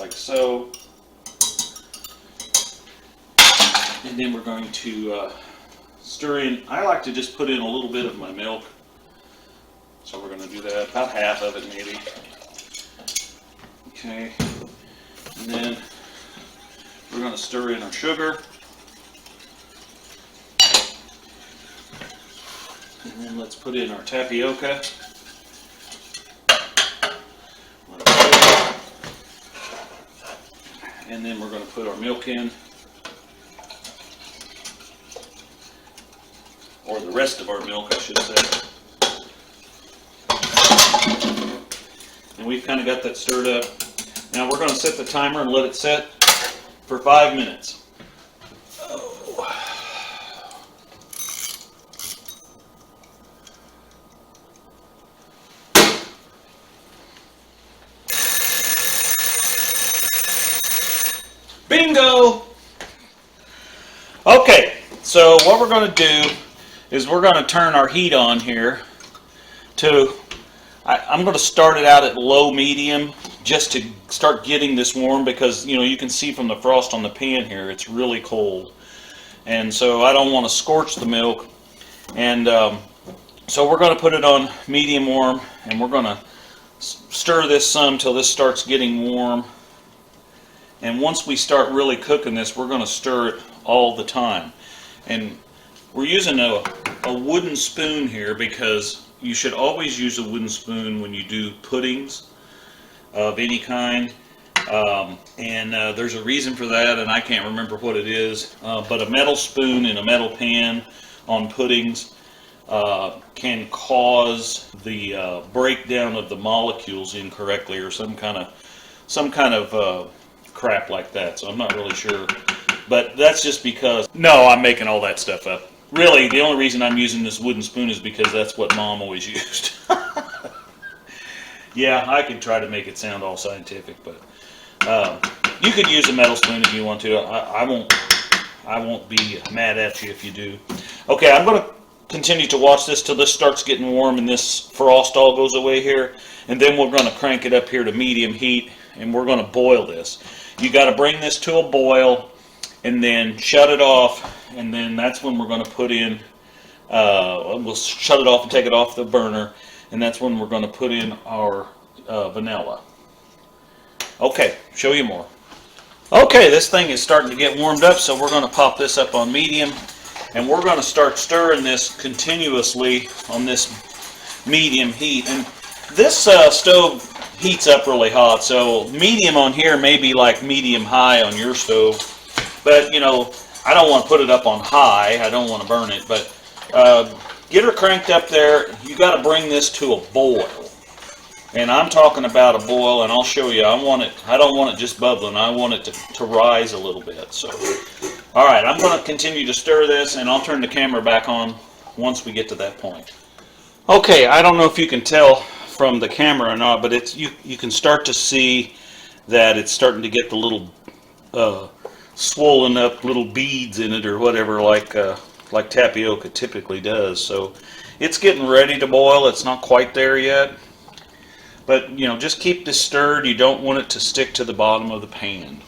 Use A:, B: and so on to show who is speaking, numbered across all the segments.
A: like so. And then we're going to stir in. I like to just put in a little bit of my milk. So we're going to do that, about half of it maybe. Okay. And then we're going to stir in our sugar. And then let's put in our tapioca. And then we're going to put our milk in. Or the rest of our milk, I should say. And we've kind of got that stirred up. Now we're going to set the timer and let it set for 5 minutes. Oh. Bingo! Okay, so what we're going to do is we're going to turn our heat on here to, I'm going to start it out at low medium just to start getting this warm, because you can see from the frost on the pan here it's really cold, and so I don't want to scorch the milk. And so we're going to put it on medium warm, and we're going to stir this some till this starts getting warm. And once we start really cooking this, we're going to stir it all the time. And we're using a wooden spoon here, because you should always use a wooden spoon when you do puddings of any kind. There's a reason for that, and I can't remember what it is. But a metal spoon in a metal pan on puddings can cause the breakdown of the molecules incorrectly, or some kind of crap like that. So I'm not really sure. But that's just because, no, I'm making all that stuff up. Really, the only reason I'm using this wooden spoon is because that's what Mom always used. Yeah, I could try to make it sound all scientific, but you could use a metal spoon if you want to. I won't be mad at you if you do. Okay, I'm going to continue to watch this till this starts getting warm and this frost all goes away here, and then we're going to crank it up here to medium heat, and we're going to boil this. You got to bring this to a boil and then shut it off, and then that's when we're going to put in, we'll shut it off and take it off the burner, and that's when we're going to put in our vanilla. Okay, show you more. Okay, this thing is starting to get warmed up, so we're going to pop this up on medium, and we're going to start stirring this continuously on this medium heat. And this stove heats up really hot, so medium on here may be like medium high on your stove. But, I don't want to put it up on high. I don't want to burn it. But get her cranked up there. You got to bring this to a boil. And I'm talking about a boil, and I'll show you. I don't want it just bubbling. I want it to rise a little bit. So, all right, I'm going to continue to stir this, and I'll turn the camera back on once we get to that point. Okay, I don't know if you can tell from the camera or not, but you can start to see that it's starting to get the little swollen up little beads in it, or whatever, like tapioca typically does. So it's getting ready to boil. It's not quite there yet, but just keep this stirred. You don't want it to stick to the bottom of the pan.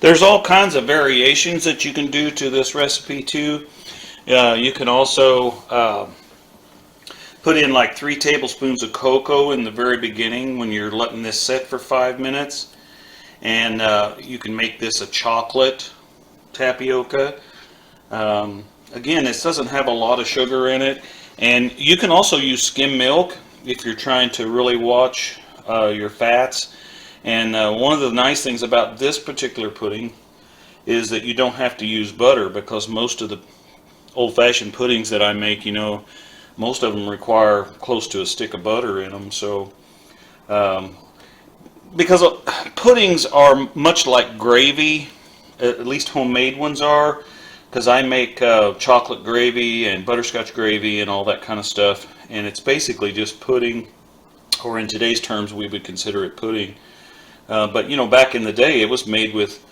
A: There's all kinds of variations that you can do to this recipe too. You can also put in like 3 tablespoons of cocoa in the very beginning when you're letting this set for 5 minutes. And you can make this a chocolate tapioca. Again, this doesn't have a lot of sugar in it. And you can also use skim milk if you're trying to really watch your fats. And one of the nice things about this particular pudding is that you don't have to use butter, because most of the old-fashioned puddings that I make, most of them require close to a stick of butter in them. So because puddings are much like gravy, at least homemade ones are, because I make chocolate gravy and butterscotch gravy and all that kind of stuff, and it's basically just pudding, or in today's terms we would consider it pudding. But back in the day it was made with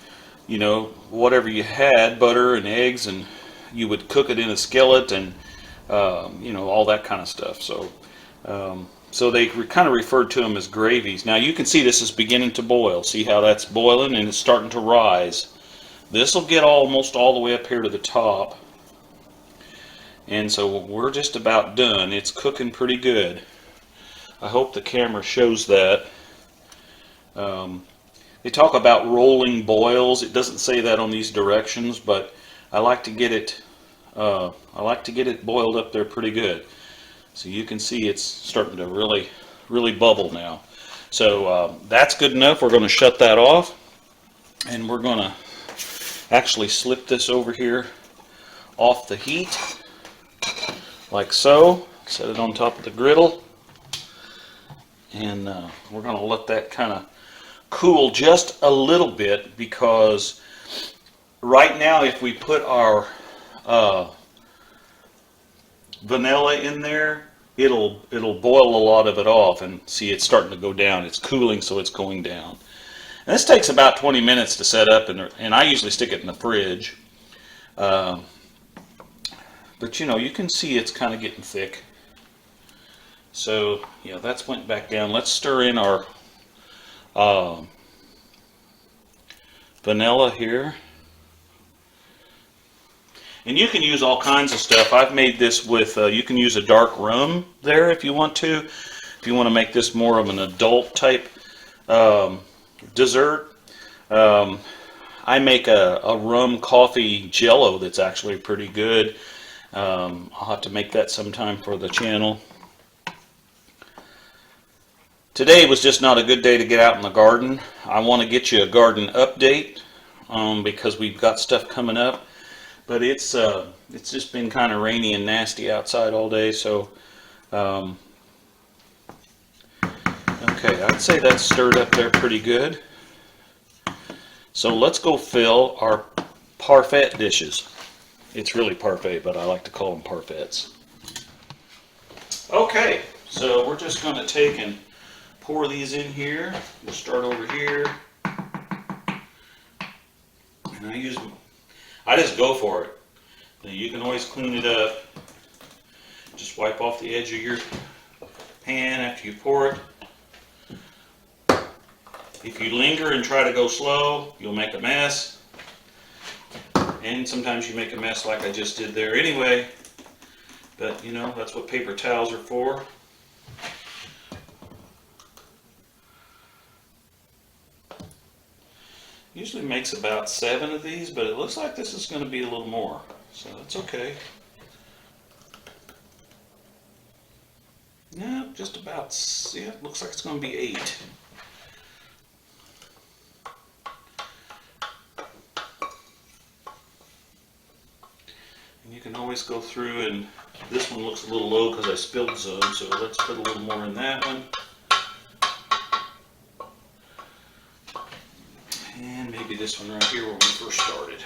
A: whatever you had, butter and eggs, and you would cook it in a skillet, and all that kind of stuff. So So they kind of referred to them as gravies. Now you can see this is beginning to boil. See how that's boiling and it's starting to rise. This will get almost all the way up here to the top. And so we're just about done. It's cooking pretty good. I hope the camera shows that. They talk about rolling boils. It doesn't say that on these directions, but I like to get it boiled up there pretty good. So you can see it's starting to really bubble now. So that's good enough. We're going to shut that off, and we're going to actually slip this over here off the heat like so. Set it on top of the griddle, and we're going to let that kind of cool just a little bit, because right now if we put our vanilla in there, it'll boil a lot of it off, and see it's starting to go down. It's cooling, so it's going down. And this takes about 20 minutes to set up, and I usually stick it in the fridge. But you know, you can see it's kind of getting thick. So yeah, that's went back down. Let's stir in our vanilla here. And you can use all kinds of stuff. I've made this with, you can use a dark rum there if you want to. If you want to make this more of an adult type dessert. I make a rum coffee jello that's actually pretty good. I'll have to make that sometime for the channel. Today was just not a good day to get out in the garden. I want to get you a garden update because we've got stuff coming up. But it's just been kind of rainy and nasty outside all day, so okay, I'd say that's stirred up there pretty good. So let's go fill our parfait dishes. It's really parfait, but I like to call them parfaits. Okay, so we're just going to take and pour these in here. We'll start over here, and I just go for it. Now you can always clean it up. Just wipe off the edge of your pan after you pour it. If you linger and try to go slow, you'll make a mess. And sometimes you make a mess like I just did there anyway. But you know, that's what paper towels are for. Usually makes about 7 of these, but it looks like this is going to be a little more, so that's okay. No, just about, yeah, it looks like it's going to be 8. And you can always go through, and this one looks a little low because I spilled some, so let's put a little more in that one. And maybe this one right here where we first started.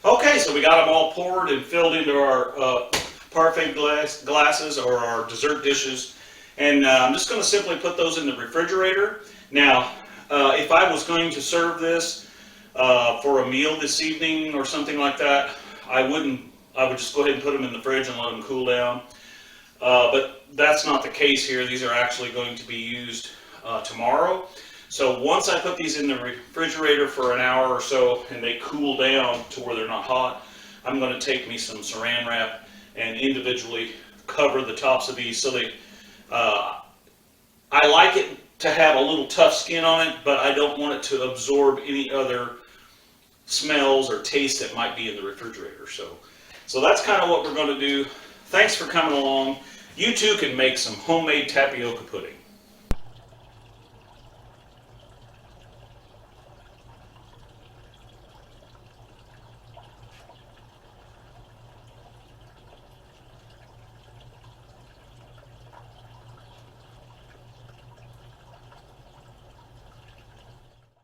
A: Okay, so we got them all poured and filled into our parfait glasses, or our dessert dishes. And I'm just going to simply put those in the refrigerator. Now, if I was going to serve this for a meal this evening or something like that, I would just go ahead and put them in the fridge and let them cool down. But that's not the case here. These are actually going to be used tomorrow. So once I put these in the refrigerator for an hour or so and they cool down to where they're not hot, I'm going to take me some saran wrap and individually cover the tops of these so they, I like it to have a little tough skin on it, but I don't want it to absorb any other smells or taste that might be in the refrigerator. So that's kind of what we're going to do. Thanks for coming along. You too can make some homemade tapioca pudding.